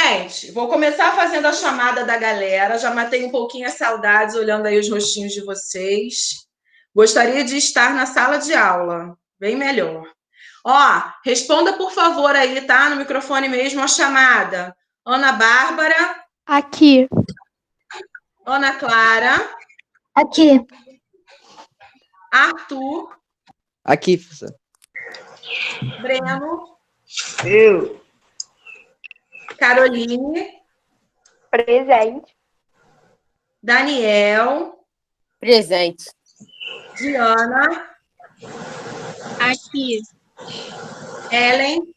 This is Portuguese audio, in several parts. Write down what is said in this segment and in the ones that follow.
Gente, vou começar fazendo a chamada da galera. Já matei um pouquinho as saudades olhando aí os rostinhos de vocês. Gostaria de estar na sala de aula, bem melhor. Ó, responda por favor aí, tá? No microfone mesmo a chamada. Ana Bárbara. Aqui. Ana Clara. Aqui. Arthur. Aqui, professor. Breno. Eu. Caroline. Presente. Daniel. Presente. Diana. Aqui. Ellen.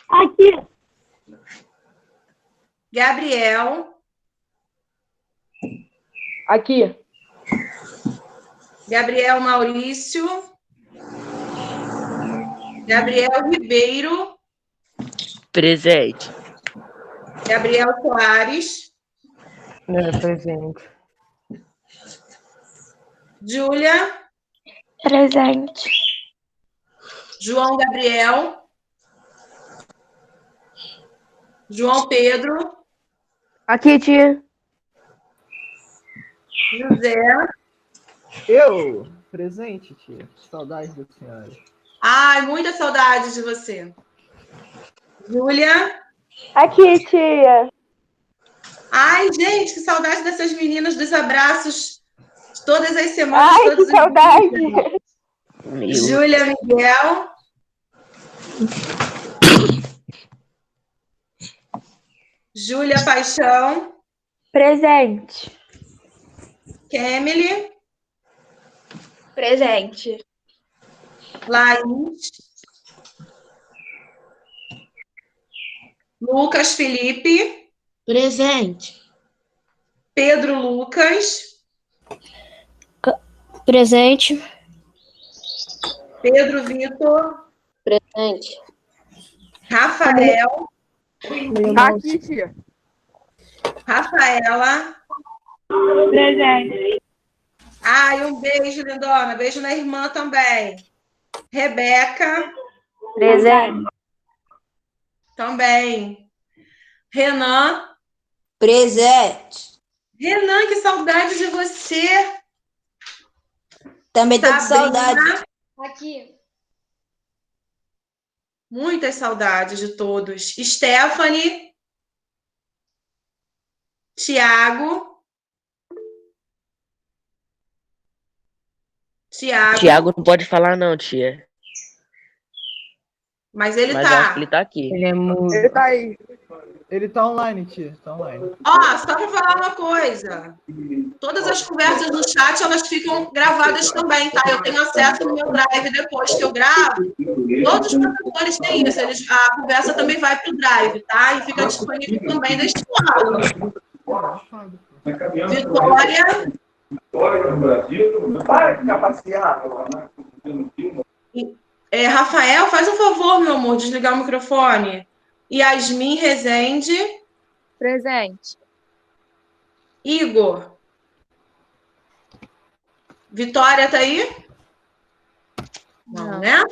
Aqui. Gabriel. Aqui. Gabriel Maurício. Gabriel Ribeiro. Presente. Gabriel Soares. Presente. Júlia. Presente. João Gabriel. João Pedro. Aqui, tia. José. Eu. Presente, tia. Saudade da senhora. Ai, muita saudade de você. Júlia. Aqui, tia. Ai, gente, que saudade dessas meninas, dos abraços de todas as semanas. Ai, que todos os saudade. dias. Júlia Miguel. Júlia Paixão. Presente. Kemily. Presente. Laís. Lucas Felipe. Presente. Pedro Lucas. Presente. Pedro Vitor. Presente. Rafael. Aqui, tia. Rafaela. Presente. Ai, um beijo, lindona. Beijo na irmã também. Rebeca. Presente. Também. Renan. Presente. Renan, que saudade de você. Também tô com Sabrina. saudade. Aqui. Muitas saudades de todos. Stephanie. Tiago. Tiago não pode falar não, tia. Mas ele Mas eu acho que ele tá aqui. Ele é muito. Ele tá aí. Ele tá online, tia. Tá online. Ó, só para falar uma coisa. Todas as conversas no chat, elas ficam gravadas também, tá? Eu tenho acesso no meu drive depois que eu gravo. Todos os professores têm isso. A conversa também vai para o drive, tá? E fica disponível também deste lado. Vitória. Vitória no Brasil. Para ficar passeado lá, né? Rafael, faz um favor, meu amor, desligar o microfone. Yasmin Rezende. Presente. Igor. Vitória tá aí? Não, né?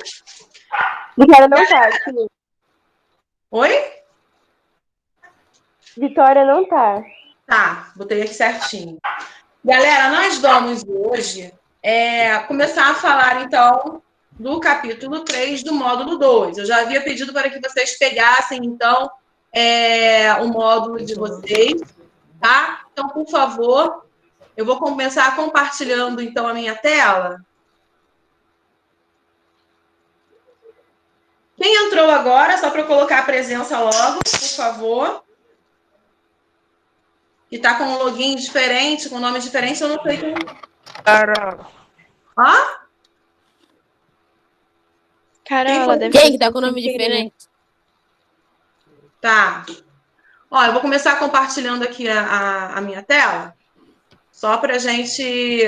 Vitória não tá, tia. Oi? Vitória não tá. Tá, botei aqui certinho. Galera, nós vamos hoje começar a falar, então, do capítulo 3 do módulo 2. Eu já havia pedido para que vocês pegassem, então, o módulo de vocês, tá? Então, por favor, eu vou começar compartilhando, então, a minha tela. Quem entrou agora, só para eu colocar a presença logo, por favor. Que tá com um login diferente, com um nome diferente, eu não sei quem. Ó? Carola, deve Quem que tá com nome diferente? Tá. Ó, eu vou começar compartilhando aqui a minha tela, só pra gente...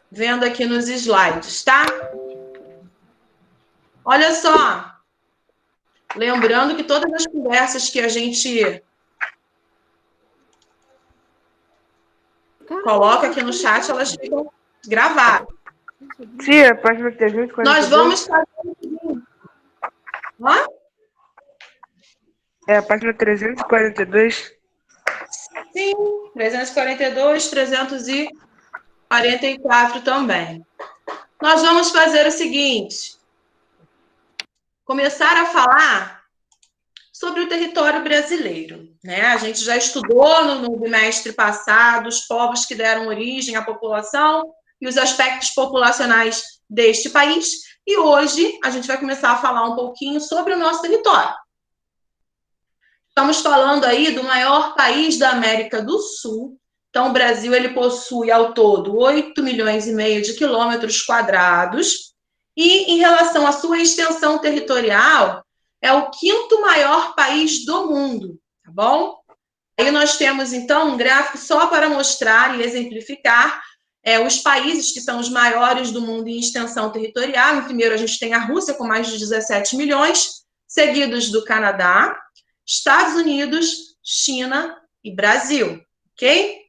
Vendo aqui nos slides, tá? Olha só. Lembrando que todas as conversas que a gente coloca aqui no chat, elas ficam gravadas. Tia, página 342. Nós vamos fazer o seguinte. Hã? É a página 342. Sim, 342, 344 também. Nós vamos fazer o seguinte: começar a falar sobre o território brasileiro, né? A gente já estudou no bimestre passado os povos que deram origem à população e os aspectos populacionais deste país, e hoje a gente vai começar a falar um pouquinho sobre o nosso território. Estamos falando aí do maior país da América do Sul. Então, o Brasil ele possui ao todo 8,5 milhões de quilômetros quadrados, e em relação à sua extensão territorial, é o 5º maior país do mundo, tá bom? Aí nós temos, então, um gráfico só para mostrar e exemplificar os países que são os maiores do mundo em extensão territorial. Em primeiro, a gente tem a Rússia, com mais de 17 milhões, seguidos do Canadá, Estados Unidos, China e Brasil, ok?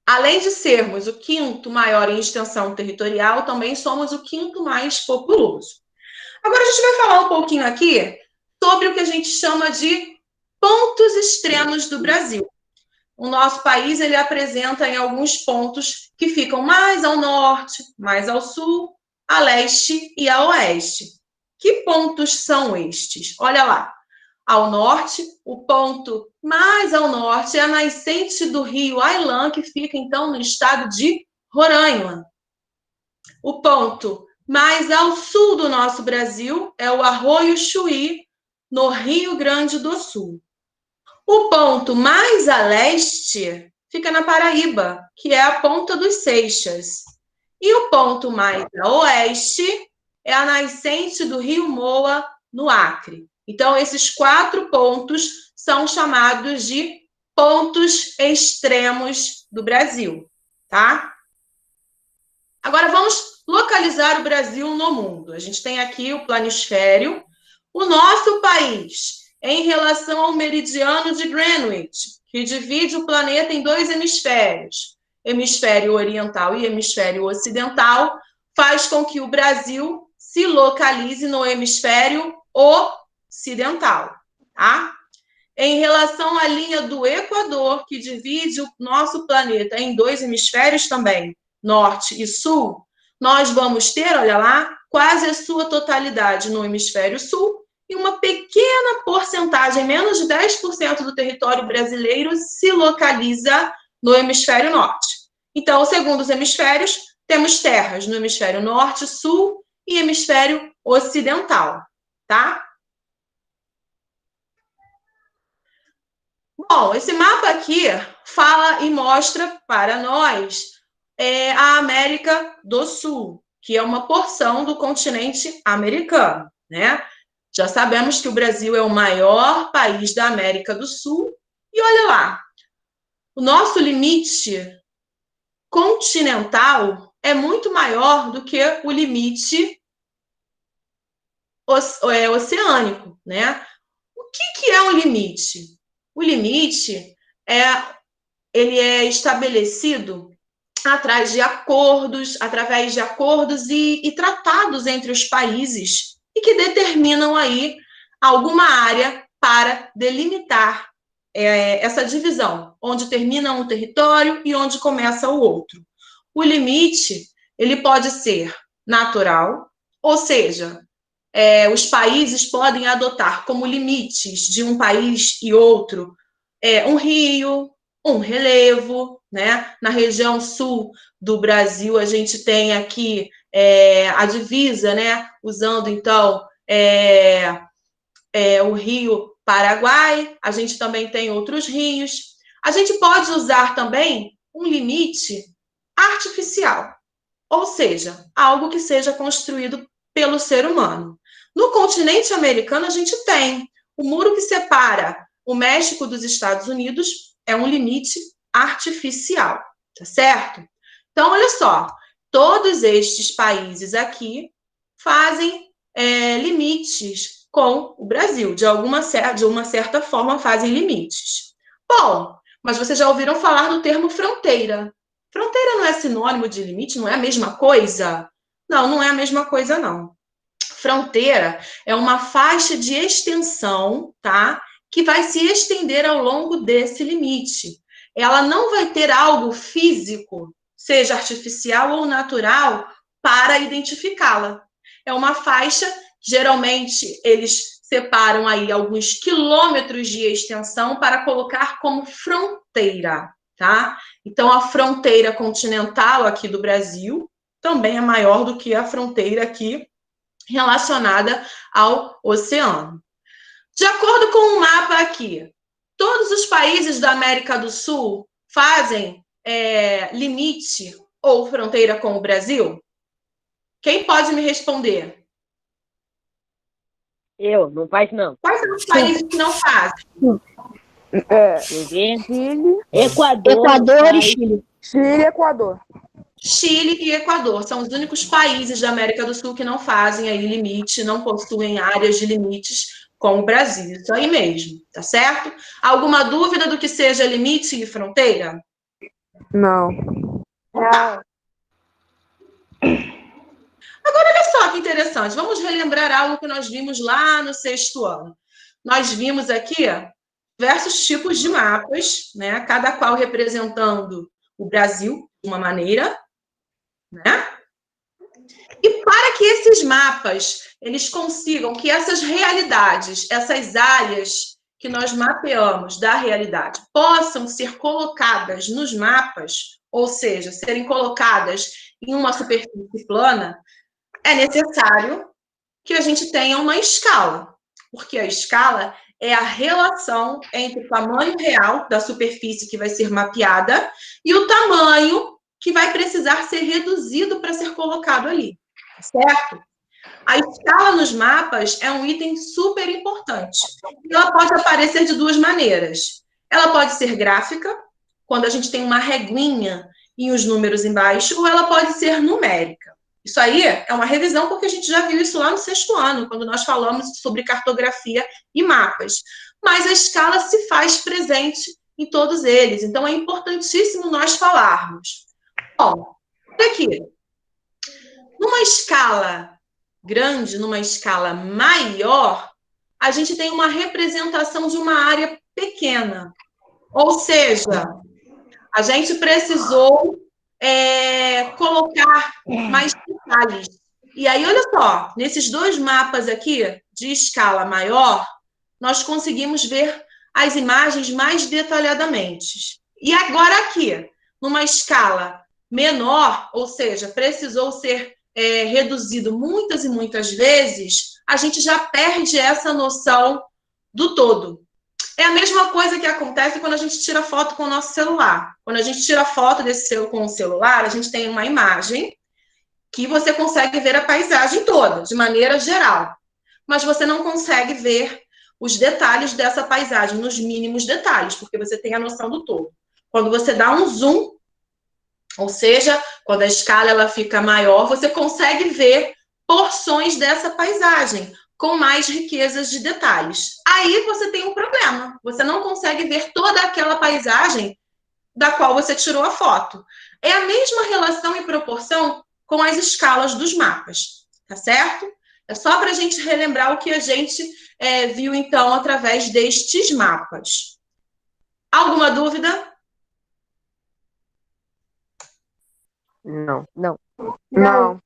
Além de sermos o 5º maior em extensão territorial, também somos o 5º mais populoso. Agora a gente vai falar um pouquinho aqui sobre o que a gente chama de pontos extremos do Brasil. O nosso país ele apresenta em alguns pontos que ficam mais ao norte, mais ao sul, a leste e a oeste. Que pontos são estes? Olha lá. Ao norte, o ponto mais ao norte é a nascente do rio Ailã, que fica, então, no estado de Roraima. O ponto mais ao sul do nosso Brasil é o Arroio Chuí, no Rio Grande do Sul. O ponto mais a leste fica na Paraíba, que é a Ponta dos Seixas. E o ponto mais a oeste é a nascente do rio Moa, no Acre. Então, esses 4 pontos são chamados de pontos extremos do Brasil, tá? Agora, vamos localizar o Brasil no mundo. A gente tem aqui o planisfério. O nosso país, em relação ao meridiano de Greenwich, que divide o planeta em 2 hemisférios, hemisfério oriental e hemisfério ocidental, faz com que o Brasil se localize no hemisfério ocidental, tá? Em relação à linha do Equador, que divide o nosso planeta em 2 hemisférios também, norte e sul, nós vamos ter, olha lá, quase a sua totalidade no hemisfério sul e uma pequena porcentagem, menos de 10% do território brasileiro se localiza no hemisfério norte. Então, segundo os hemisférios, temos terras no hemisfério norte, sul e hemisfério ocidental, tá? Bom, esse mapa aqui fala e mostra para nós a América do Sul, que é uma porção do continente americano, né? Já sabemos que o Brasil é o maior país da América do Sul. E olha lá, o nosso limite continental é muito maior do que o limite oceânico, né? O que é um limite? O limite ele é estabelecido através de acordos e tratados entre os países e que determinam aí alguma área para delimitar essa divisão, onde termina um território e onde começa o outro. O limite, ele pode ser natural, ou seja, os países podem adotar como limites de um país e outro um rio, um relevo, né? Na região sul do Brasil, a gente tem aqui a divisa, né? Usando, então, o rio Paraguai, a gente também tem outros rios. A gente pode usar também um limite artificial, ou seja, algo que seja construído pelo ser humano. No continente americano, a gente tem o muro que separa o México dos Estados Unidos, é um limite artificial, tá certo? Então, olha só, todos estes países aqui fazem limites com o Brasil, de uma certa forma fazem limites. Bom, mas vocês já ouviram falar do termo fronteira. Fronteira não é sinônimo de limite? Não é a mesma coisa? Não, não é a mesma coisa, não. Fronteira é uma faixa de extensão, tá? Que vai se estender ao longo desse limite. Ela não vai ter algo físico, seja artificial ou natural, para identificá-la. É uma faixa, geralmente eles separam aí alguns quilômetros de extensão para colocar como fronteira, tá? Então, a fronteira continental aqui do Brasil também é maior do que a fronteira aqui relacionada ao oceano. De acordo com o mapa aqui, todos os países da América do Sul fazem limite ou fronteira com o Brasil? Quem pode me responder? Eu, não faz não. Quais são os países que não fazem? Chile, Equador e Chile. Chile e Equador. Chile e Equador são os únicos países da América do Sul que não fazem aí limite, não possuem áreas de limites com o Brasil. Isso aí mesmo, tá certo? Alguma dúvida do que seja limite e fronteira? Não. Tá. Agora, olha só que interessante. Vamos relembrar algo que nós vimos lá no 6º ano. Nós vimos aqui diversos tipos de mapas, né? Cada qual representando o Brasil de uma maneira, né? E para que esses mapas eles consigam que essas realidades, essas áreas que nós mapeamos da realidade possam ser colocadas nos mapas, ou seja, serem colocadas em uma superfície plana, é necessário que a gente tenha uma escala, porque a escala é a relação entre o tamanho real da superfície que vai ser mapeada e o tamanho que vai precisar ser reduzido para ser colocado ali, certo? A escala nos mapas é um item super importante. Ela pode aparecer de duas maneiras. Ela pode ser gráfica, quando a gente tem uma reguinha e os números embaixo, ou ela pode ser numérica. Isso aí é uma revisão, porque a gente já viu isso lá no 6º ano, quando nós falamos sobre cartografia e mapas. Mas a escala se faz presente em todos eles, então é importantíssimo nós falarmos. Bom, aqui, numa escala grande, numa escala maior, a gente tem uma representação de uma área pequena. Ou seja, a gente precisou colocar mais detalhes. E aí, olha só, nesses dois mapas aqui, de escala maior, nós conseguimos ver as imagens mais detalhadamente. E agora aqui, numa escala menor, ou seja, precisou ser reduzido muitas e muitas vezes, a gente já perde essa noção do todo. É a mesma coisa que acontece quando a gente tira foto com o nosso celular. Quando a gente tira foto com o celular, a gente tem uma imagem que você consegue ver a paisagem toda, de maneira geral. Mas você não consegue ver os detalhes dessa paisagem, nos mínimos detalhes, porque você tem a noção do todo. Quando você dá um zoom, ou seja, quando a escala ela fica maior, você consegue ver porções dessa paisagem, com mais riquezas de detalhes. Aí você tem um problema. Você não consegue ver toda aquela paisagem da qual você tirou a foto. É a mesma relação e proporção com as escalas dos mapas, tá certo? É só para a gente relembrar o que a gente viu, então, através destes mapas. Alguma dúvida? Não. Não. Não.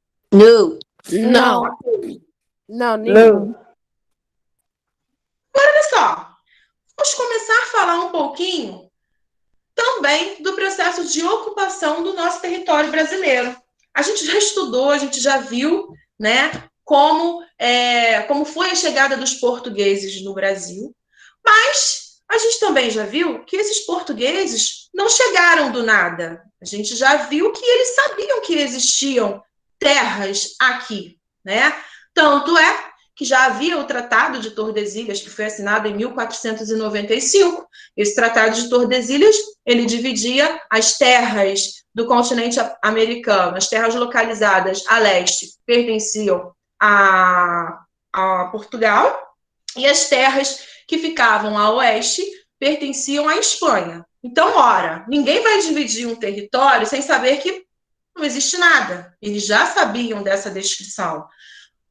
Não. Não, nenhum. Olha só, vamos começar a falar um pouquinho também do processo de ocupação do nosso território brasileiro. A gente já estudou, a gente já viu, né, como foi a chegada dos portugueses no Brasil, mas a gente também já viu que esses portugueses não chegaram do nada. A gente já viu que eles sabiam que existiam terras aqui, né? Tanto é que já havia o Tratado de Tordesilhas, que foi assinado em 1495. Esse Tratado de Tordesilhas, ele dividia as terras do continente americano, as terras localizadas a leste pertenciam a Portugal, e as terras que ficavam a oeste pertenciam à Espanha. Então, ora, ninguém vai dividir um território sem saber que não existe nada. Eles já sabiam dessa descrição.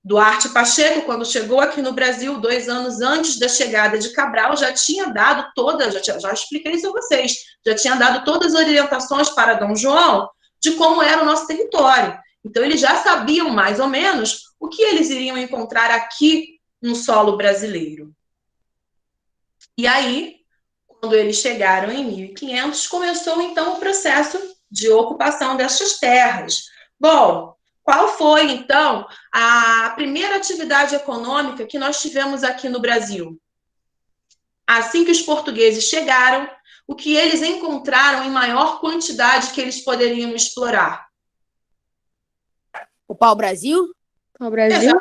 Duarte Pacheco, quando chegou aqui no Brasil, 2 anos antes da chegada de Cabral, já tinha dado todas, já expliquei isso a vocês, já tinha dado todas as orientações para Dom João de como era o nosso território. Então, eles já sabiam mais ou menos o que eles iriam encontrar aqui no solo brasileiro. E aí, quando eles chegaram em 1500, começou então o processo de ocupação destas terras. Bom, qual foi então a primeira atividade econômica que nós tivemos aqui no Brasil? Assim que os portugueses chegaram, o que eles encontraram em maior quantidade que eles poderiam explorar? O pau-brasil? Pau-brasil?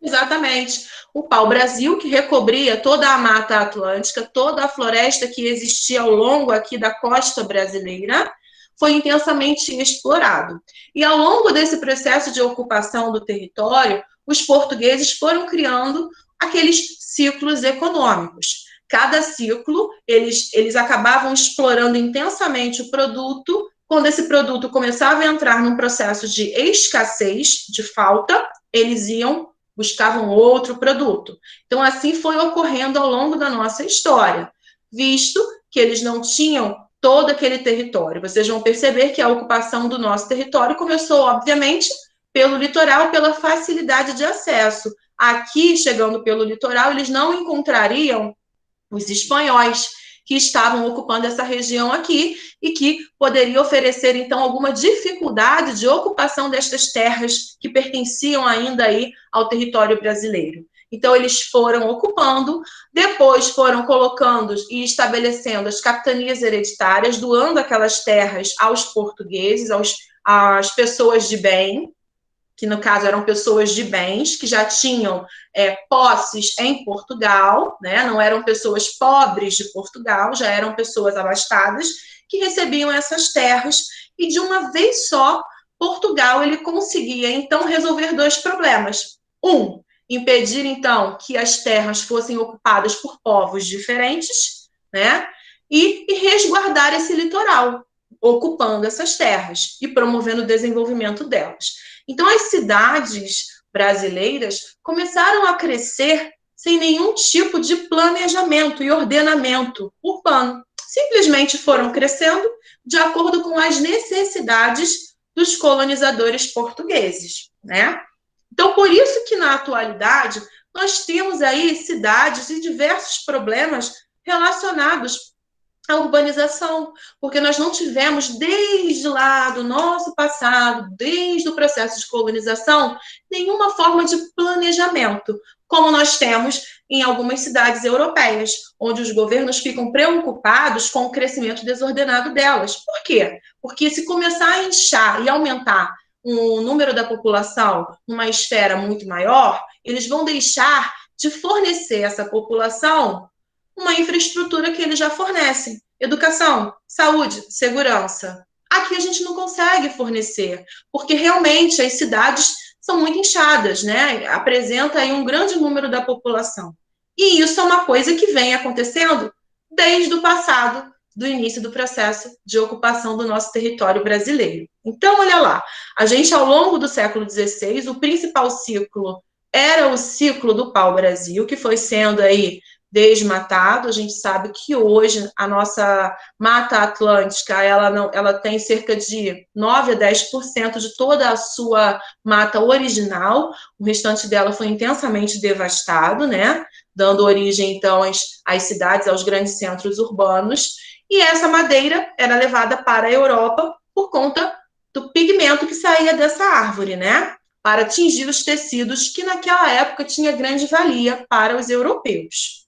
Exatamente. O pau-brasil, que recobria toda a Mata Atlântica, toda a floresta que existia ao longo aqui da costa brasileira, foi intensamente explorado. E ao longo desse processo de ocupação do território, os portugueses foram criando aqueles ciclos econômicos. Cada ciclo, eles acabavam explorando intensamente o produto. Quando esse produto começava a entrar num processo de escassez, de falta, eles buscavam outro produto. Então, assim foi ocorrendo ao longo da nossa história, visto que eles não tinham todo aquele território. Vocês vão perceber que a ocupação do nosso território começou, obviamente, pelo litoral, pela facilidade de acesso. Aqui, chegando pelo litoral, eles não encontrariam os espanhóis, que estavam ocupando essa região aqui e que poderia oferecer, então, alguma dificuldade de ocupação destas terras que pertenciam ainda aí ao território brasileiro. Então, eles foram ocupando, depois foram colocando e estabelecendo as capitanias hereditárias, doando aquelas terras aos portugueses, às pessoas de bem, que no caso eram pessoas de bens, que já tinham posses em Portugal, né? Não eram pessoas pobres de Portugal, já eram pessoas abastadas, que recebiam essas terras, e de uma vez só, Portugal ele conseguia, então, resolver 2 problemas. Impedir, então, que as terras fossem ocupadas por povos diferentes, né? E resguardar esse litoral, ocupando essas terras e promovendo o desenvolvimento delas. Então, as cidades brasileiras começaram a crescer sem nenhum tipo de planejamento e ordenamento urbano. Simplesmente foram crescendo de acordo com as necessidades dos colonizadores portugueses, né? Então, por isso que, na atualidade, nós temos aí cidades e diversos problemas relacionados à urbanização, porque nós não tivemos, desde lá do nosso passado, desde o processo de colonização, nenhuma forma de planejamento, como nós temos em algumas cidades europeias, onde os governos ficam preocupados com o crescimento desordenado delas. Por quê? Porque se começar a inchar e aumentar o número da população numa esfera muito maior, eles vão deixar de fornecer a essa população uma infraestrutura que eles já fornecem. Educação, saúde, segurança. Aqui a gente não consegue fornecer, porque realmente as cidades são muito inchadas, né? Apresenta aí um grande número da população. E isso é uma coisa que vem acontecendo desde o passado, do início do processo de ocupação do nosso território brasileiro. Então, olha lá, a gente, ao longo do século XVI, o principal ciclo era o ciclo do pau-brasil, que foi sendo aí desmatado. A gente sabe que hoje a nossa Mata Atlântica, ela tem cerca de 9 a 10% de toda a sua mata original, o restante dela foi intensamente devastado, né? Dando origem, então, às cidades, aos grandes centros urbanos. E essa madeira era levada para a Europa por conta do pigmento que saía dessa árvore, né? Para atingir os tecidos que naquela época tinha grande valia para os europeus.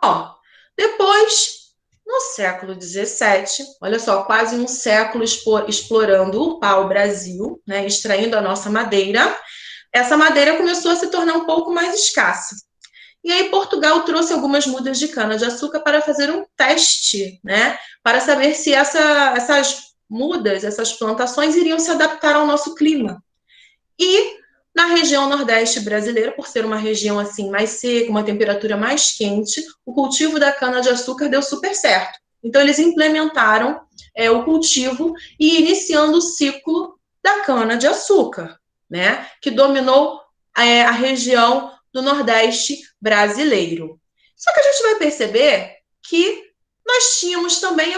Bom, depois, no século XVII, olha só, quase um século explorando o pau-brasil, né, extraindo a nossa madeira, essa madeira começou a se tornar um pouco mais escassa. E aí Portugal trouxe algumas mudas de cana-de-açúcar para fazer um teste, né, para saber se essas mudas, essas plantações iriam se adaptar ao nosso clima. E Na região nordeste brasileira, por ser uma região assim mais seca, uma temperatura mais quente, o cultivo da cana-de-açúcar deu super certo. Então, eles implementaram o cultivo e iniciando o ciclo da cana-de-açúcar, né, que dominou a região do Nordeste brasileiro. Só que a gente vai perceber que nós tínhamos também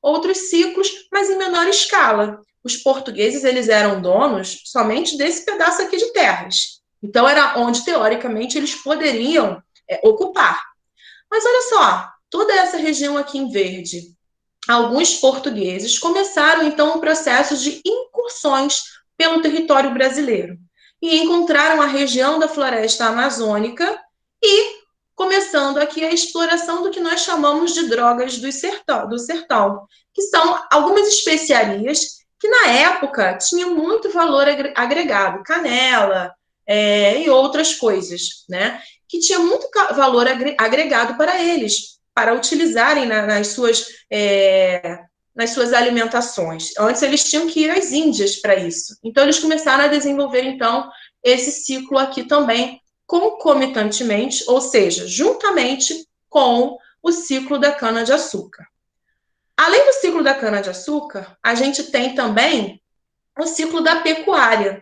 outros ciclos, mas em menor escala. Os portugueses, eles eram donos somente desse pedaço aqui de terras. Então, era onde, teoricamente, eles poderiam ocupar. Mas olha só, toda essa região aqui em verde, alguns portugueses começaram, então, um processo de incursões pelo território brasileiro e encontraram a região da floresta amazônica e começando aqui a exploração do que nós chamamos de drogas do sertão, que são algumas especiarias que, na época, tinham muito valor agregado, canela e outras coisas, né, que tinha muito valor agregado para eles, para utilizarem nas suas alimentações. Antes, eles tinham que ir às Índias para isso. Então, eles começaram a desenvolver, então, esse ciclo aqui também, concomitantemente, ou seja, juntamente com o ciclo da cana-de-açúcar. Além do ciclo da cana-de-açúcar, a gente tem também o ciclo da pecuária,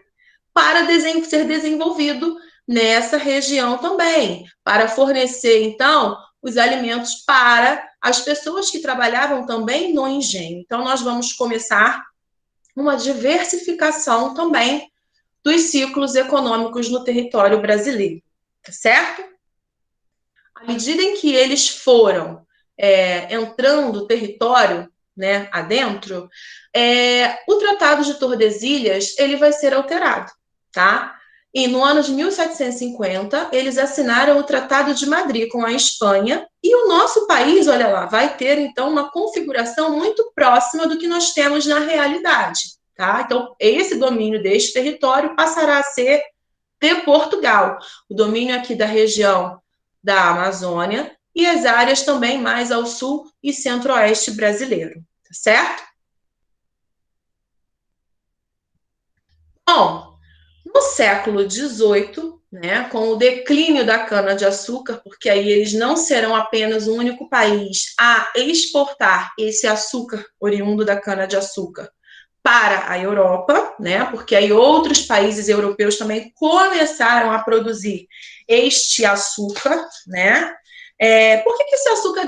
para ser desenvolvido nessa região também, para fornecer, então, os alimentos para as pessoas que trabalhavam também no engenho. Então, nós vamos começar uma diversificação também dos ciclos econômicos no território brasileiro, tá certo? À medida em que eles foram entrando no território, né, adentro, o Tratado de Tordesilhas, ele vai ser alterado, tá? E no ano de 1750, eles assinaram o Tratado de Madrid com a Espanha, e o nosso país, olha lá, vai ter, então, uma configuração muito próxima do que nós temos na realidade, tá? Então, esse domínio deste território passará a ser de Portugal, o domínio aqui da região da Amazônia e as áreas também mais ao sul e centro-oeste brasileiro, tá certo? Bom, no século XVIII, né, com o declínio da cana-de-açúcar, porque aí eles não serão apenas o único país a exportar esse açúcar oriundo da cana-de-açúcar para a Europa, né, porque aí outros países europeus também começaram a produzir este açúcar, né? Por que esse açúcar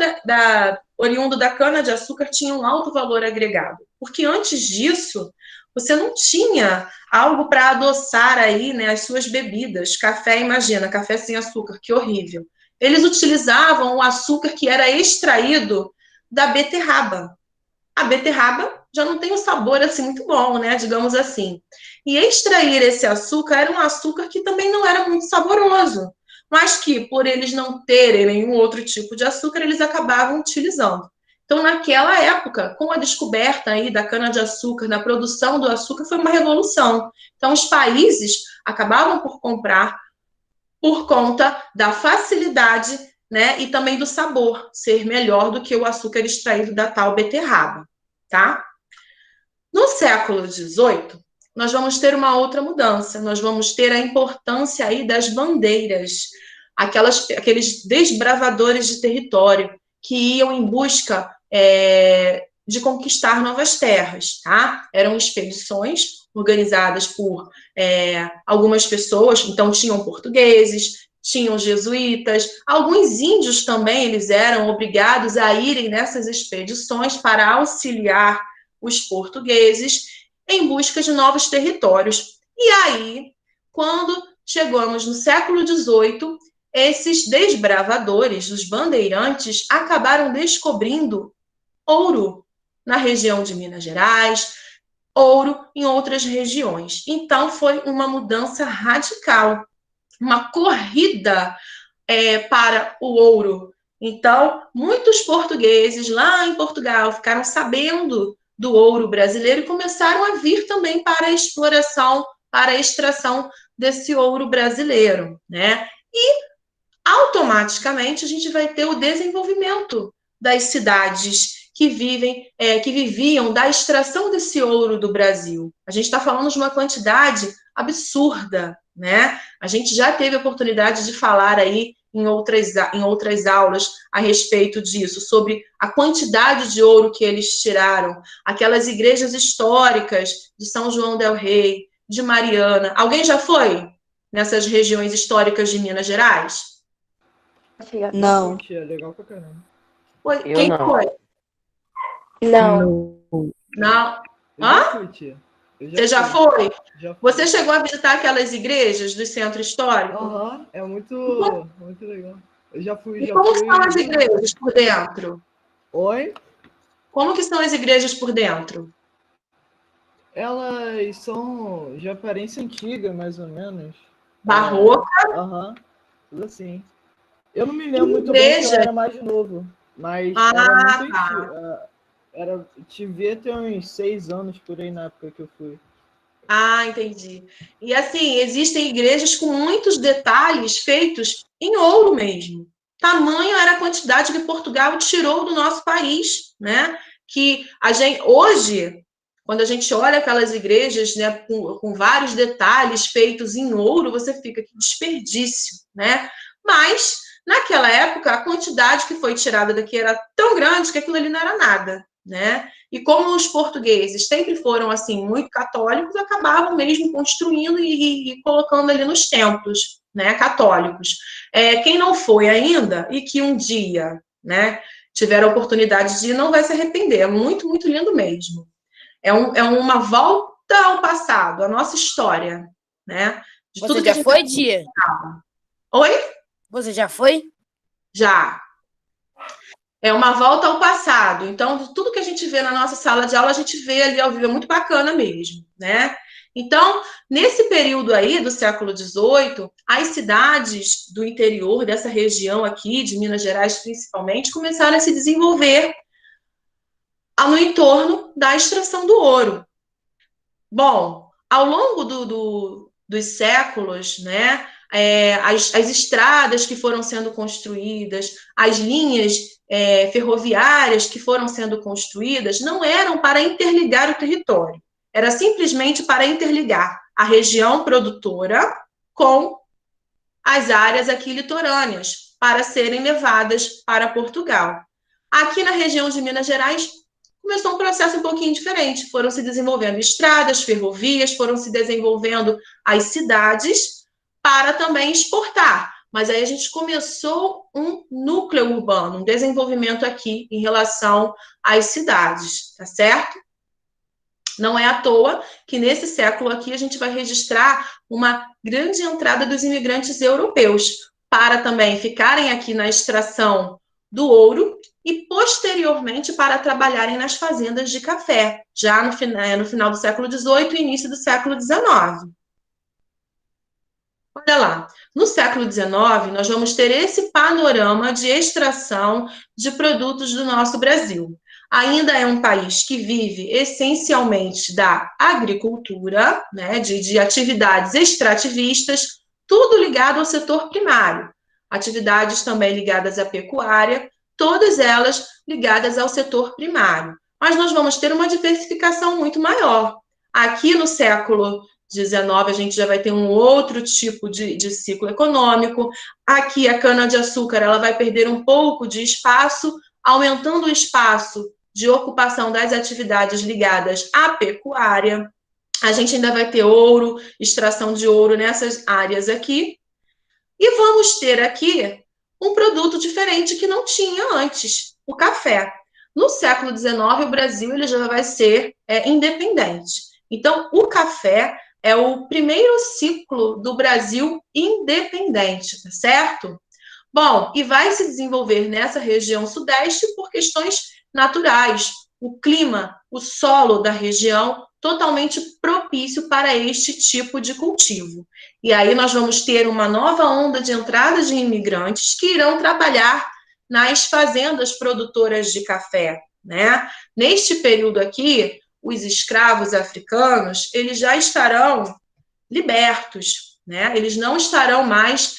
oriundo da cana-de-açúcar tinha um alto valor agregado? Porque antes disso, você não tinha algo para adoçar aí, né, as suas bebidas. Café, imagina, café sem açúcar, que horrível. Eles utilizavam o açúcar que era extraído da beterraba. A beterraba já não tem um sabor assim muito bom, né, digamos assim. E extrair esse açúcar era um açúcar que também não era muito saboroso, mas que, por eles não terem nenhum outro tipo de açúcar, eles acabavam utilizando. Então, naquela época, com a descoberta aí da cana-de-açúcar, da produção do açúcar, foi uma revolução. Então, os países acabavam por comprar por conta da facilidade, né, e também do sabor ser melhor do que o açúcar extraído da tal beterraba, tá? No século XVIII, nós vamos ter uma outra mudança. Nós vamos ter a importância aí das bandeiras, aqueles desbravadores de território que iam em busca de conquistar novas terras, tá? Eram expedições organizadas por algumas pessoas, então tinham portugueses, tinham jesuítas, alguns índios também, eles eram obrigados a irem nessas expedições para auxiliar os portugueses em busca de novos territórios. E aí, quando chegamos no século XVIII, esses desbravadores, os bandeirantes, acabaram descobrindo ouro na região de Minas Gerais, ouro em outras regiões. Então, foi uma mudança radical, uma corrida para o ouro. Então, muitos portugueses lá em Portugal ficaram sabendo do ouro brasileiro e começaram a vir também para a exploração, para a extração desse ouro brasileiro, né? E, automaticamente, a gente vai ter o desenvolvimento das cidades que viviam da extração desse ouro do Brasil. A gente está falando de uma quantidade absurda, né? A gente já teve a oportunidade de falar aí em outras aulas a respeito disso, sobre a quantidade de ouro que eles tiraram, aquelas igrejas históricas de São João del Rei, de Mariana. Alguém já foi nessas regiões históricas de Minas Gerais? Não. Tia, legal pra caramba. Quem não. foi? Não. Não. Eu Hã? já fui, tia. Você já foi? Já fui. Você chegou a visitar aquelas igrejas do centro histórico? Aham, é muito legal. Eu já fui, E como que são as igrejas por dentro? Oi? Como que são as igrejas por dentro? Elas são de aparência antiga, mais ou menos. Barroca? Aham, tudo assim. Eu não me lembro muito bem, porque Igreja? eu era mais novo, mas Ah, era muito tá. antigo. Devia ter uns 6 anos por aí na época que eu fui. Ah, entendi. E assim, existem igrejas com muitos detalhes feitos em ouro mesmo. Tamanho era a quantidade que Portugal tirou do nosso país, né? Que a gente, hoje, quando a gente olha aquelas igrejas, né, com vários detalhes feitos em ouro, você fica, que desperdício, né? Mas, naquela época, a quantidade que foi tirada daqui era tão grande que aquilo ali não era nada, né? E como os portugueses sempre foram, assim, muito católicos, acabavam mesmo construindo e colocando ali nos templos, né, católicos. Quem não foi ainda e que um dia, né, tiver a oportunidade de ir, não vai se arrepender. É muito, muito lindo mesmo. É uma volta ao passado, a nossa história, né? De tudo Você que a já gente... foi, tia? Oi? Você já foi? Já. É uma volta ao passado. Então, tudo que a gente vê na nossa sala de aula, a gente vê ali ao vivo, é muito bacana mesmo, né? Então, nesse período aí do século XVIII, as cidades do interior dessa região aqui, de Minas Gerais principalmente, começaram a se desenvolver no entorno da extração do ouro. Bom, ao longo dos séculos, né, as estradas que foram sendo construídas, as linhas ferroviárias que foram sendo construídas, não eram para interligar o território, era simplesmente para interligar a região produtora com as áreas aqui litorâneas, para serem levadas para Portugal. Aqui na região de Minas Gerais, começou um processo um pouquinho diferente. Foram se desenvolvendo estradas, ferrovias, foram se desenvolvendo as cidades para também exportar. Mas aí a gente começou um núcleo urbano, um desenvolvimento aqui em relação às cidades, tá certo? Não é à toa que nesse século aqui a gente vai registrar uma grande entrada dos imigrantes europeus para também ficarem aqui na extração do ouro e, posteriormente, para trabalharem nas fazendas de café, já no final do século XVIII e início do século XIX. Olha lá, no século XIX, nós vamos ter esse panorama de extração de produtos do nosso Brasil. Ainda é um país que vive essencialmente da agricultura, né, de atividades extrativistas, tudo ligado ao setor primário. Atividades também ligadas à pecuária, todas elas ligadas ao setor primário. Mas nós vamos ter uma diversificação muito maior. Aqui no século XIX, a gente já vai ter um outro tipo de ciclo econômico. Aqui, a cana-de-açúcar ela vai perder um pouco de espaço, aumentando o espaço de ocupação das atividades ligadas à pecuária. A gente ainda vai ter ouro, extração de ouro nessas áreas aqui. E vamos ter aqui um produto diferente que não tinha antes, o café. No século XIX, o Brasil ele já vai ser independente. Então, o café é o primeiro ciclo do Brasil independente, tá certo? Bom, e vai se desenvolver nessa região sudeste por questões naturais. O clima, o solo da região, totalmente propício para este tipo de cultivo. E aí nós vamos ter uma nova onda de entrada de imigrantes que irão trabalhar nas fazendas produtoras de café, né? Neste período aqui, os escravos africanos, eles já estarão libertos, né? Eles não estarão mais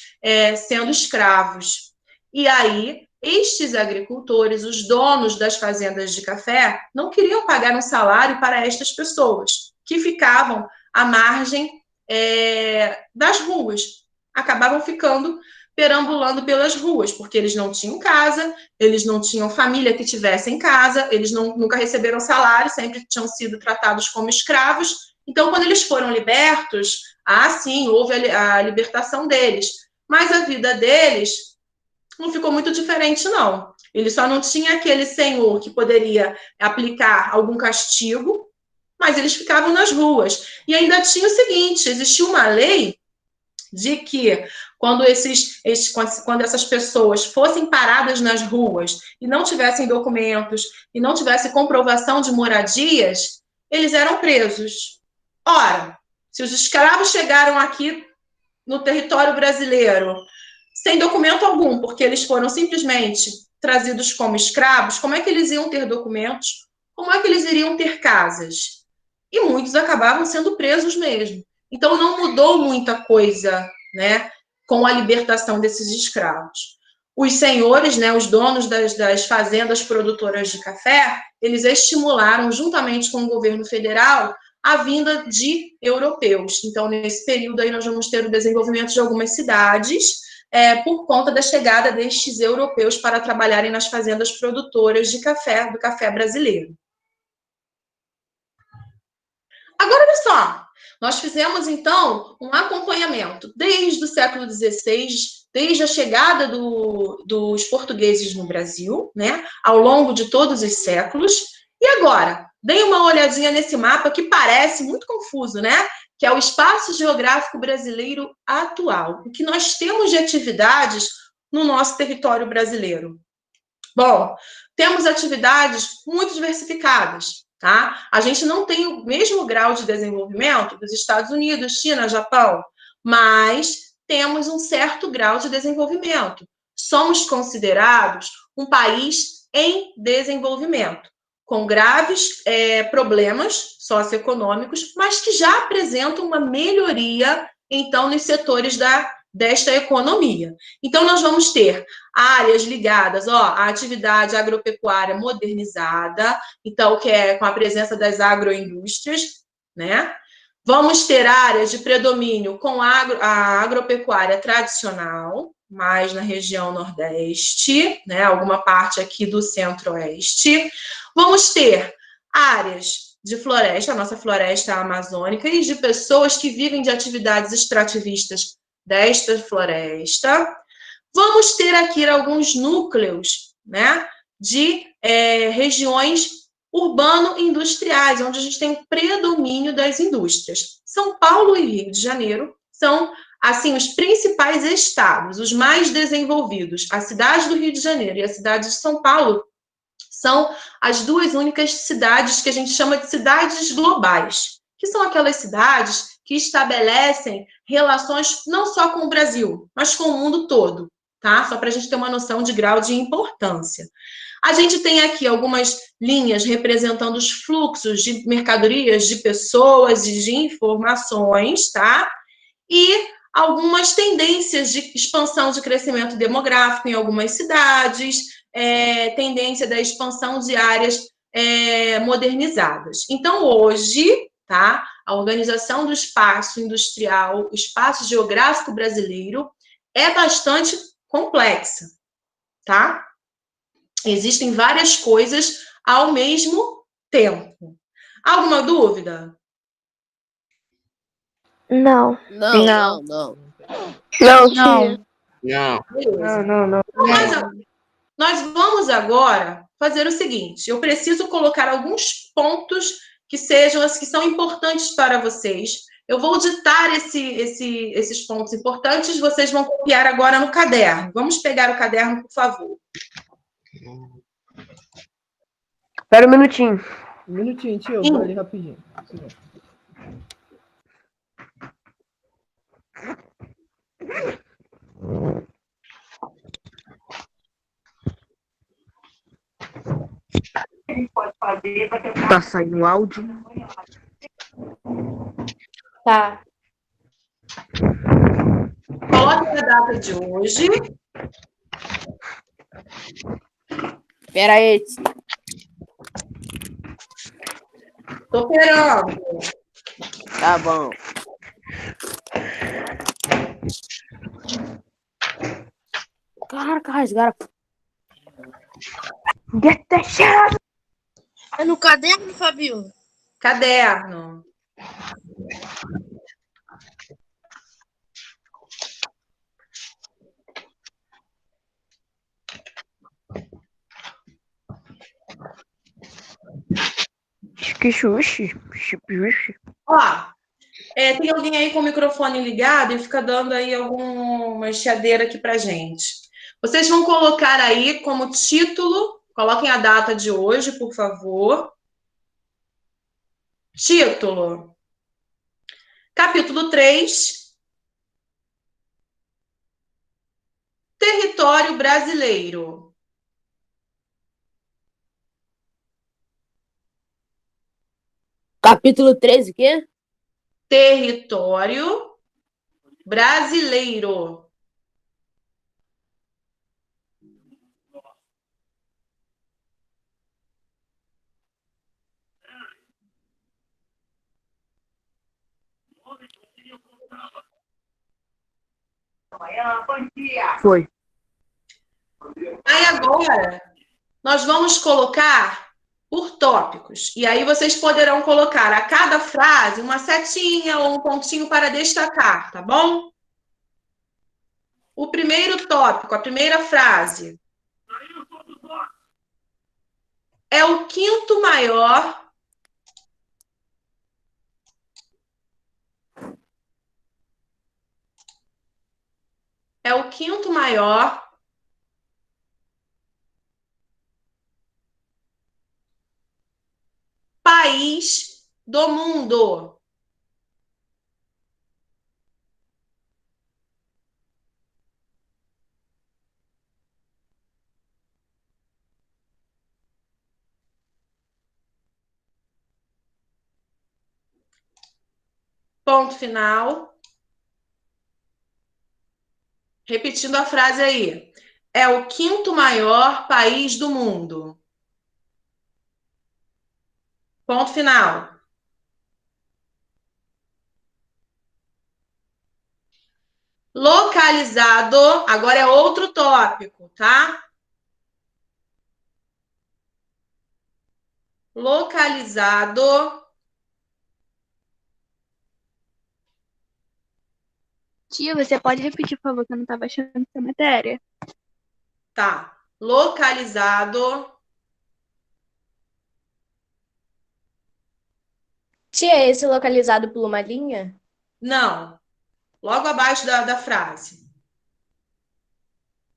sendo escravos. E aí, estes agricultores, os donos das fazendas de café, não queriam pagar um salário para estas pessoas, que ficavam à margem das ruas, acabavam ficando perambulando pelas ruas, porque eles não tinham casa, eles não tinham família que tivesse em casa, eles nunca receberam salário, sempre tinham sido tratados como escravos. Então, quando eles foram libertos, sim, houve a libertação deles, mas a vida deles não ficou muito diferente, não. Ele só não tinha aquele senhor que poderia aplicar algum castigo, mas eles ficavam nas ruas. E ainda tinha o seguinte, existia uma lei de que quando essas pessoas fossem paradas nas ruas e não tivessem documentos e não tivessem comprovação de moradias, eles eram presos. Ora, se os escravos chegaram aqui no território brasileiro sem documento algum, porque eles foram simplesmente trazidos como escravos, como é que eles iam ter documentos? Como é que eles iriam ter casas? E muitos acabavam sendo presos mesmo. Então, não mudou muita coisa, né, com a libertação desses escravos. Os senhores, né, os donos das fazendas produtoras de café, eles estimularam, juntamente com o governo federal, a vinda de europeus. Então, nesse período aí, nós vamos ter o desenvolvimento de algumas cidades, por conta da chegada destes europeus para trabalharem nas fazendas produtoras de café, do café brasileiro. Agora, olha só, nós fizemos, então, um acompanhamento desde o século XVI, desde a chegada dos portugueses no Brasil, né, ao longo de todos os séculos. E agora, deem uma olhadinha nesse mapa que parece muito confuso, né? Que é o espaço geográfico brasileiro atual. O que nós temos de atividades no nosso território brasileiro? Bom, temos atividades muito diversificadas, tá? A gente não tem o mesmo grau de desenvolvimento dos Estados Unidos, China, Japão, mas temos um certo grau de desenvolvimento. Somos considerados um país em desenvolvimento, com graves problemas socioeconômicos, mas que já apresentam uma melhoria, então, nos setores desta economia. Então, nós vamos ter áreas ligadas à atividade agropecuária modernizada, então, que é com a presença das agroindústrias, né? Vamos ter áreas de predomínio com a agropecuária tradicional, mais na região nordeste, né? Alguma parte aqui do centro-oeste. Vamos ter áreas de floresta, a nossa floresta amazônica, e de pessoas que vivem de atividades extrativistas desta floresta. Vamos ter aqui alguns núcleos, né, de regiões urbano-industriais, onde a gente tem o predomínio das indústrias. São Paulo e Rio de Janeiro são, assim, os principais estados, os mais desenvolvidos. A cidade do Rio de Janeiro e a cidade de São Paulo são as duas únicas cidades que a gente chama de cidades globais, que são aquelas cidades que estabelecem relações não só com o Brasil, mas com o mundo todo, tá? Só para a gente ter uma noção de grau de importância. A gente tem aqui algumas linhas representando os fluxos de mercadorias, de pessoas e de informações, tá? E algumas tendências de expansão de crescimento demográfico em algumas cidades, tendência da expansão de áreas modernizadas. Então, hoje, tá, a organização do espaço industrial, o espaço geográfico brasileiro, é bastante complexa, tá? Existem várias coisas ao mesmo tempo. Alguma dúvida? Não. Não. Não, tia. Não. Beleza. Não. Nós vamos agora fazer o seguinte, eu preciso colocar alguns pontos que são importantes para vocês. Eu vou ditar esses pontos importantes, vocês vão copiar agora no caderno. Vamos pegar o caderno, por favor. Espera um minutinho. Um minutinho, tio, eu vou ali rapidinho. Tá saindo áudio? Tá. Coloque a data de hoje. Pera aí, tia. Tô esperando. Tá bom. Caraca, rasgaram. Get the shit out. É no caderno, Fabiola? Caderno. Que xuxi. Xuxi. Ó, tem alguém aí com o microfone ligado e fica dando aí alguma chiadeira aqui pra gente. Vocês vão colocar aí como título, coloquem a data de hoje, por favor. Título. Capítulo 3. Território brasileiro. Capítulo 13, o quê? Território brasileiro. Foi. Aí agora, nós vamos colocar por tópicos. E aí vocês poderão colocar a cada frase uma setinha ou um pontinho para destacar, tá bom? O primeiro tópico, a primeira frase. É o quinto maior país do mundo. Ponto final. Repetindo a frase aí. É o quinto maior país do mundo. Ponto final. Localizado, agora é outro tópico, tá? Localizado Tia, você pode repetir, por favor, que eu não estava achando essa matéria. Tá. Localizado. Tia, esse localizado por uma linha? Não. Logo abaixo da frase.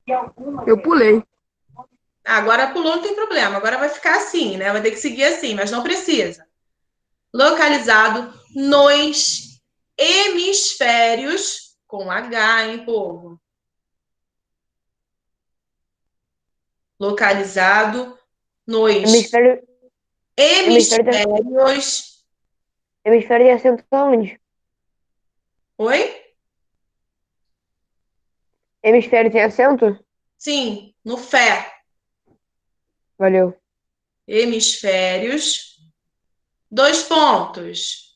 Eu pulei. Agora pulou, não tem problema. Agora vai ficar assim, né? Vai ter que seguir assim, mas não precisa. Localizado nos hemisférios, com H, hein, povo? Localizado nos Hemisfério hemisférios. de acento onde? Oi? Hemisfério tem acento? Sim, no fé. Valeu. Hemisférios. 2 pontos.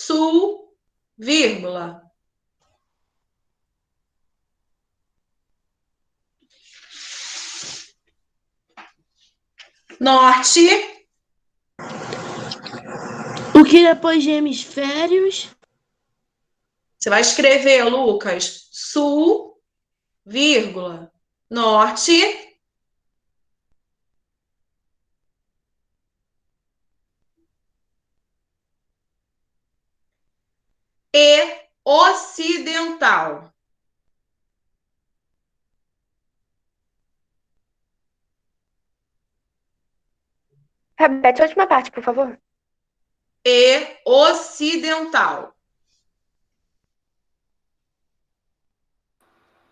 Sul, vírgula. Norte, O que depois de hemisférios? você vai escrever, Lucas, sul, vírgula, norte, e ocidental. Repete a última parte, por favor. E ocidental.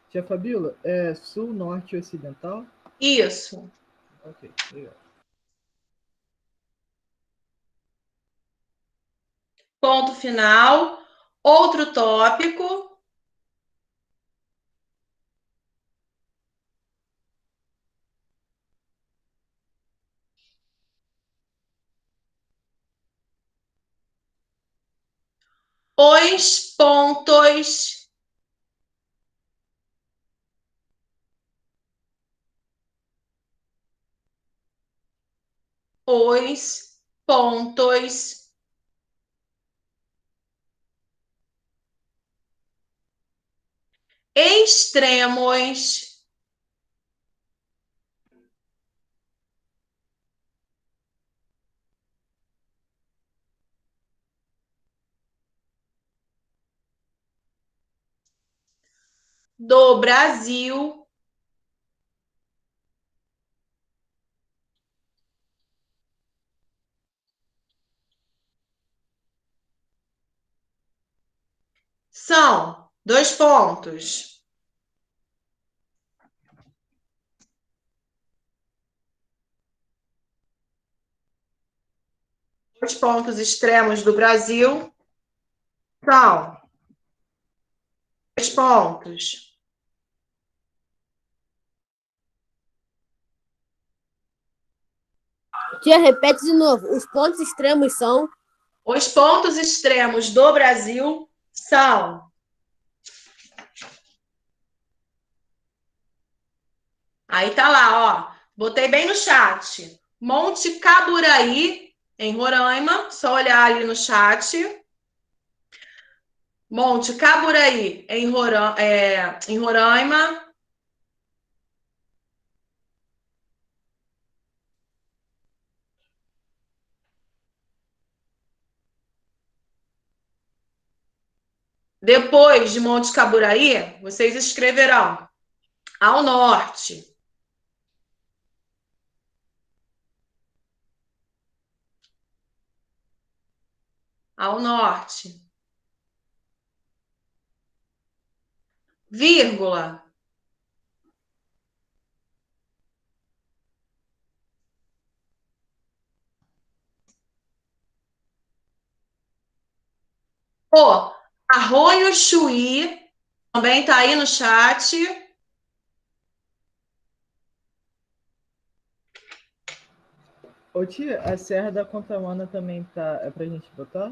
Tia Fabiola, é sul, norte e ocidental? Isso. Ok, legal. ponto final, outro tópico. Os pontos extremos do Brasil são, dois pontos, os pontos extremos do Brasil são dois pontos. Tia, repete de novo. Os pontos extremos são. Os pontos extremos do Brasil são. Aí tá lá, ó. Botei bem no chat. Monte Caburaí, em Roraima. Só olhar ali no chat. Monte Caburaí, em Roraima. Depois de Monte Caburaí, vocês escreverão ao norte. Ao norte. Vírgula. O Arroio Chuí, também está aí no chat. Ô tia, a Serra da Contamana também tá. É pra gente botar?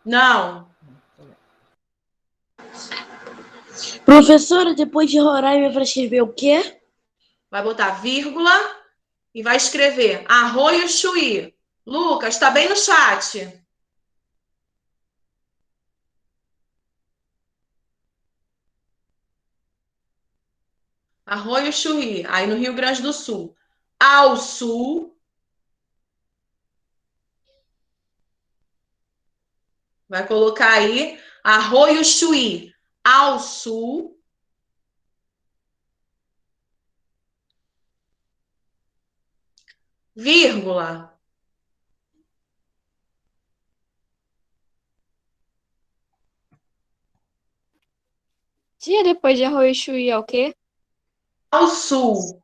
Não. Professora, depois de Roraima, para escrever o quê? Vai botar vírgula e vai escrever Arroio Chuí. Lucas, está bem no chat. Arroio Chuí, aí no Rio Grande do Sul. Ao sul, vai colocar aí Arroio Chuí. Ao sul, vírgula. Tia, depois de Arroio Chuí é o quê? Ao sul.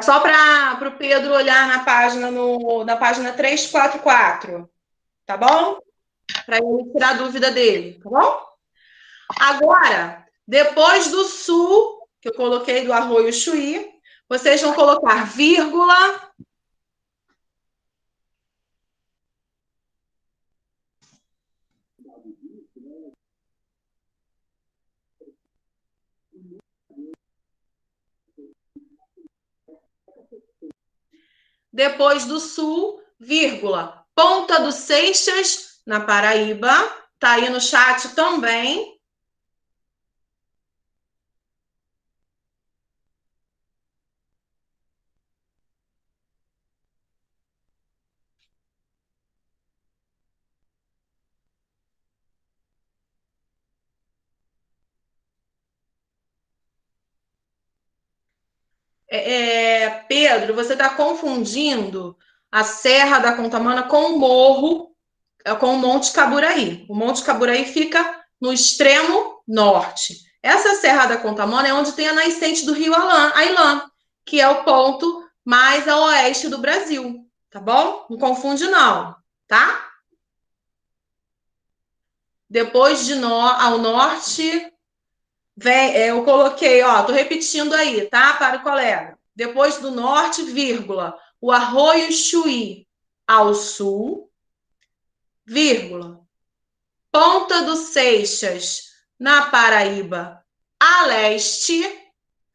Só para o Pedro olhar na página, na página 344, tá bom? Para ele tirar a dúvida dele, tá bom? Agora, depois do sul, que eu coloquei do Arroio Chuí, vocês vão colocar vírgula. Depois do sul, vírgula. Ponta do Seixas, na Paraíba. Tá aí no chat também. Pedro, você está confundindo a Serra da Contamana com o morro, com o Monte Caburaí. O Monte Caburaí fica no extremo norte. Essa Serra da Contamana é onde tem a nascente do rio Ailã, que é o ponto mais a oeste do Brasil, tá bom? Não confunde não, tá? Depois ao norte, eu coloquei, tô repetindo aí, tá? Para o colega. Depois do norte, vírgula, o Arroio Chuí ao sul, vírgula, Ponta dos Seixas, na Paraíba, a leste.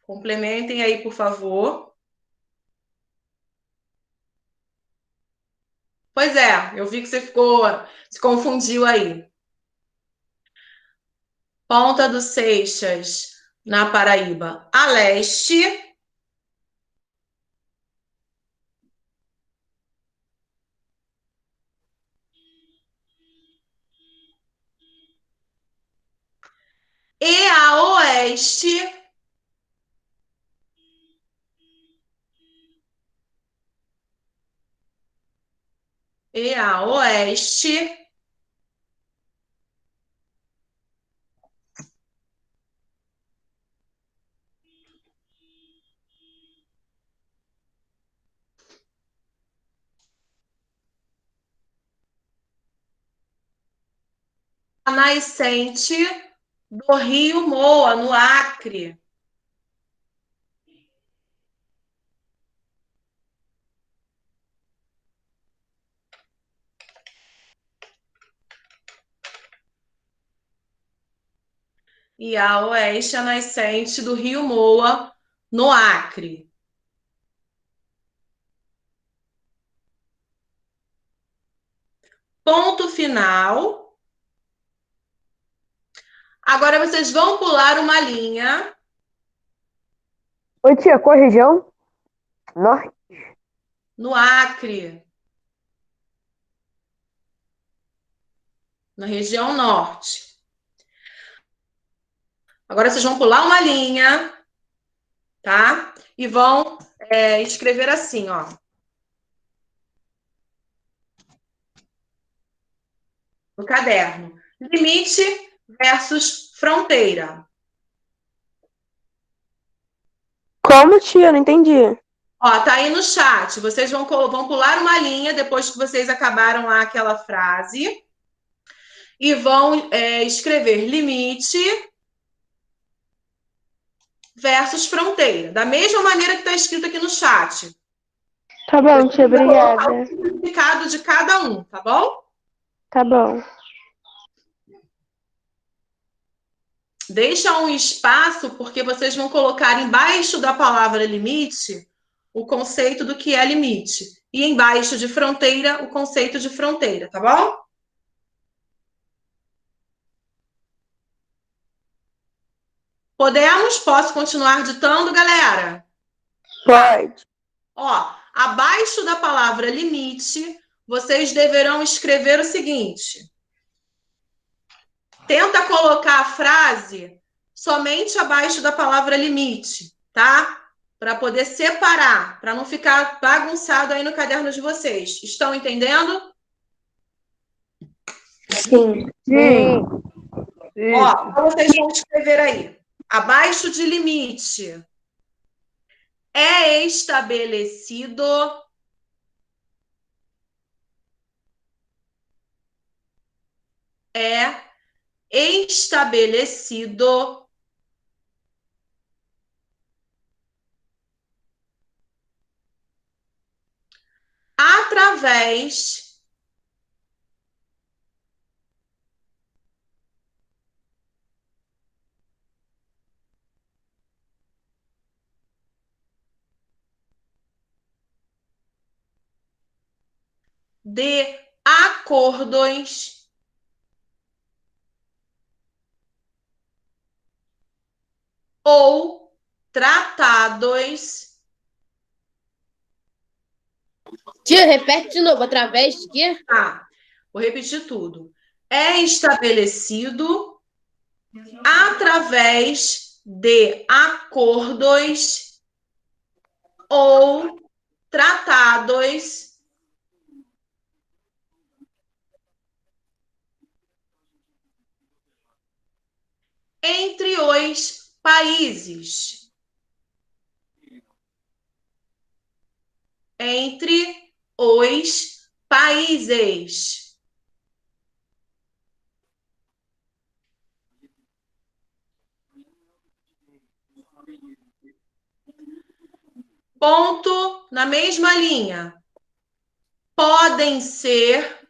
Complementem aí, por favor. Pois é, eu vi que você se confundiu aí. Ponta dos Seixas, na Paraíba, a leste. E a oeste. E a oeste. A nascente do Rio Moa, no Acre. E a oeste, a nascente do Rio Moa, no Acre. Ponto final. Agora vocês vão pular uma linha. Oi, tia, qual região? Norte? No Acre. Na região norte. Agora vocês vão pular uma linha, tá? E vão escrever assim, ó. No caderno. Limite versus fronteira. Como, tia? Não entendi. Ó, tá aí no chat. Vocês vão pular uma linha depois que vocês acabaram lá aquela frase e vão escrever limite versus fronteira. Da mesma maneira que está escrito aqui no chat. Tá bom, tia, obrigada. O significado de cada um, tá bom? Tá bom. Deixa um espaço, porque vocês vão colocar embaixo da palavra limite o conceito do que é limite. E embaixo de fronteira, o conceito de fronteira, tá bom? Podemos? Posso continuar ditando, galera? Pode. Ó, abaixo da palavra limite, vocês deverão escrever o seguinte. Tenta colocar a frase somente abaixo da palavra limite, tá? Para poder separar, para não ficar bagunçado aí no caderno de vocês. Estão entendendo? Sim. Sim. Ó, então vocês vão escrever aí. Abaixo de limite. É estabelecido através de acordos ou tratados Tia, repete de novo, através de quê? Tá, vou repetir tudo. É estabelecido através de acordos ou tratados entre os países. Entre os países. Ponto na mesma linha. Podem ser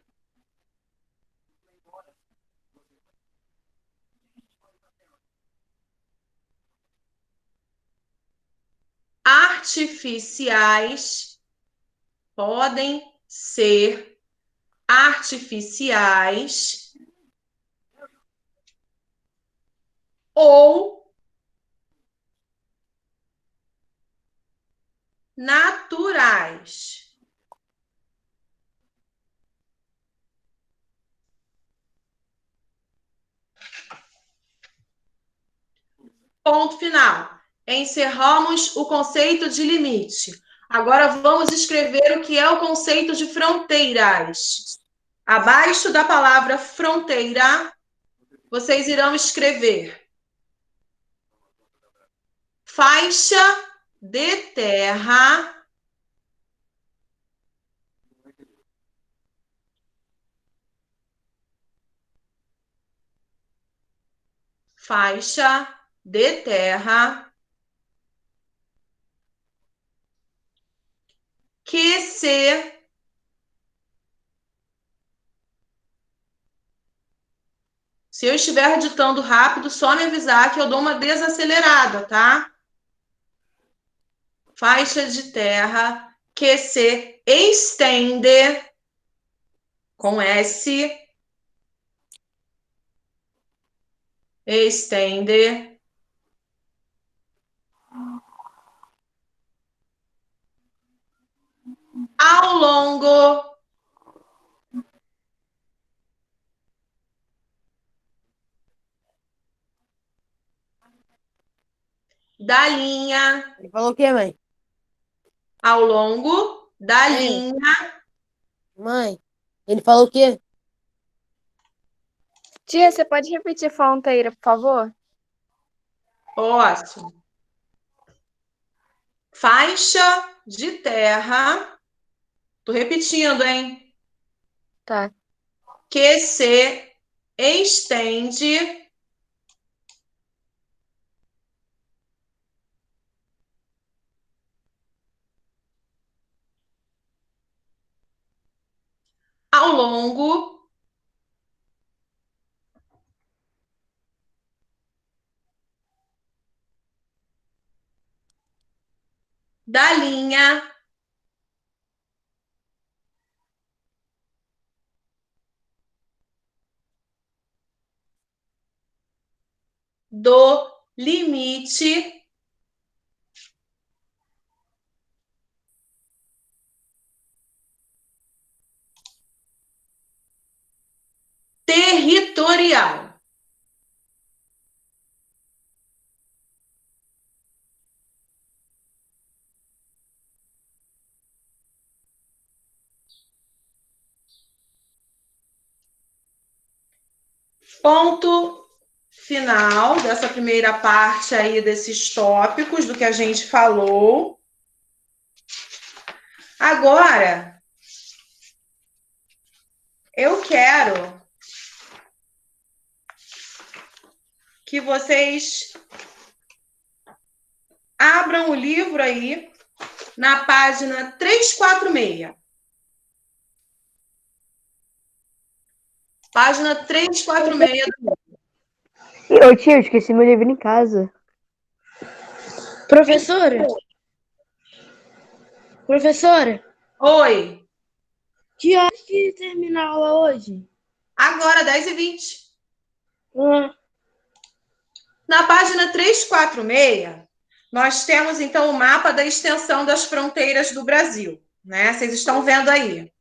artificiais, podem ser artificiais ou naturais. Ponto final. Encerramos o conceito de limite. Agora vamos escrever o que é o conceito de fronteiras. Abaixo da palavra fronteira, vocês irão escrever faixa de terra que se eu estiver digitando rápido, só me avisar que eu dou uma desacelerada, tá? Faixa de terra que se estende com S, estende ao longo da linha. Ele falou o quê, mãe? Ao longo da Mãe. linha. Mãe, ele falou o quê? Tia, você pode repetir fronteira, por favor? Posso. Faixa de terra. Tô repetindo, hein? Tá. Que se estende ao longo da linha do limite territorial. Ponto final dessa primeira parte aí desses tópicos do que a gente falou. Agora, eu quero que vocês abram o livro aí na página 346. Página 346 do Ô, tia, eu esqueci meu livro em casa. Professora? Professora, Oi, que horas que termina a aula hoje? agora 10h20. Ah, Na página 346, nós temos, então, o mapa da extensão das fronteiras do Brasil, né? Vocês estão vendo aí.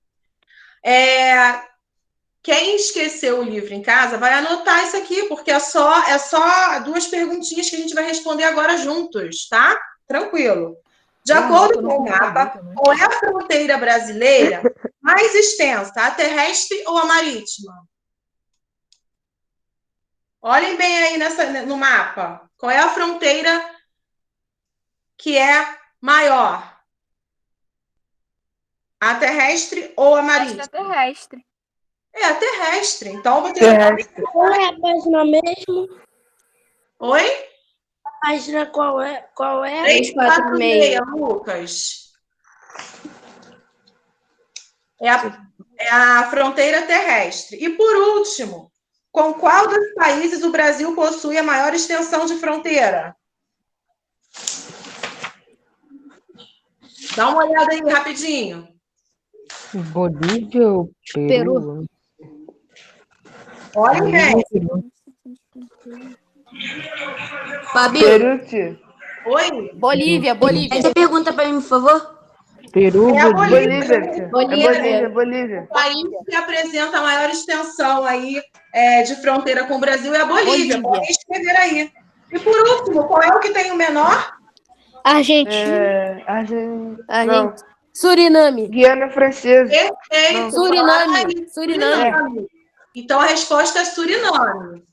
Quem esqueceu o livro em casa vai anotar isso aqui, porque é só 2 perguntinhas que a gente vai responder agora juntos, tá? Tranquilo. De acordo com o mapa, qual é a fronteira brasileira mais extensa, a terrestre ou a marítima? Olhem bem aí no mapa. Qual é a fronteira que é maior? A terrestre ou a marítima? Terrestre. É a terrestre. Então, vou ter... Terrestre. Qual é a página mesmo? Oi? A página qual é? 346, Lucas. É a fronteira terrestre. E, por último, com qual dos países o Brasil possui a maior extensão de fronteira? Dá uma olhada aí, rapidinho. Bolívia ou Peru? Olha bem. Fabio, Peru, tia. Oi? Bolívia. essa pergunta pra mim, por favor. Peru, É a Bolívia, tia. Bolívia. Bolívia. O país que apresenta a maior extensão aí de fronteira com o Brasil é a Bolívia. Podem escrever aí. E, por último, qual é o que tem o menor? Argentina. Não. Suriname. Guiana Francesa. Perfeito. Suriname. Então, a resposta é Suriname.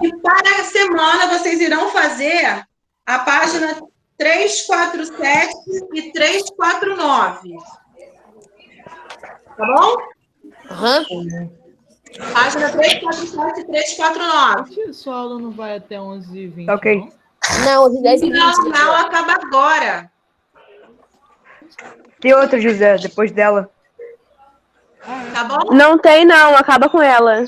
E para a semana, vocês irão fazer a página 347 e 349. Tá bom? Aham. Página 347 e 349. Tia, sua aula não vai até 11h20, Ok. Não, 10 e 20. Não, acaba agora. Tem outra, José, depois dela. Tá bom? Não tem, não. Acaba com ela.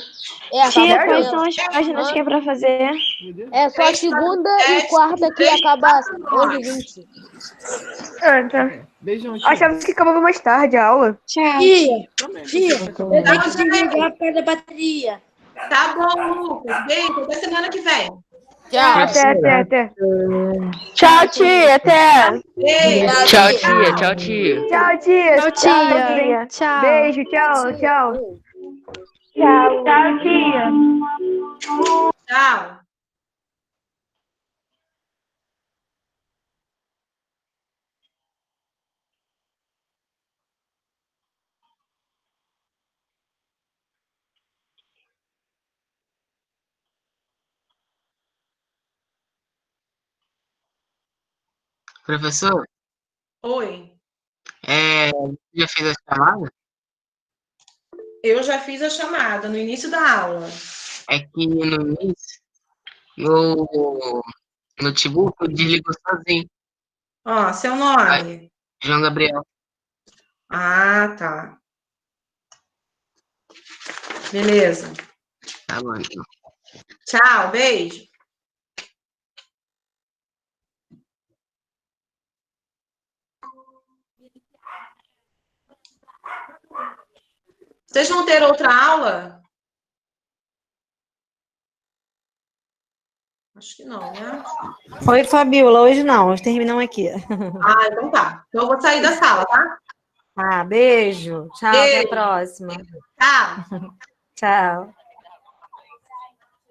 Tia, quais são as páginas que é pra fazer? É só a segunda e quarta que acaba às 11h20. Ah, tá. Beijão, tia. Achava que acabava mais tarde a aula. Tchau. Tia, Também. eu tenho que desligar por causa da bateria. Tá bom, Lucas. Beijo. Até semana que vem. Tchau. Até. Tchau, tia. Até. Beijo. Tchau, tia. Tchau, tia. Tchau, tia. Tchau, tia. Tchau. Beijo, tchau. Tchau, tia. Tchau. Professor, Oi. já fez a chamada? Eu já fiz a chamada no início da aula. É que no início, meu notebook desligou sozinho. Ó, seu nome. João Gabriel. Ah, tá. Beleza. Tá bom, então. Tchau, beijo. Vocês vão ter outra aula? Acho que não, né? Oi, Fabiola. Hoje não, hoje terminamos aqui. Ah, então tá. Então eu vou sair da sala, tá? Ah, beijo. Tchau, até a próxima. Tchau. Tchau.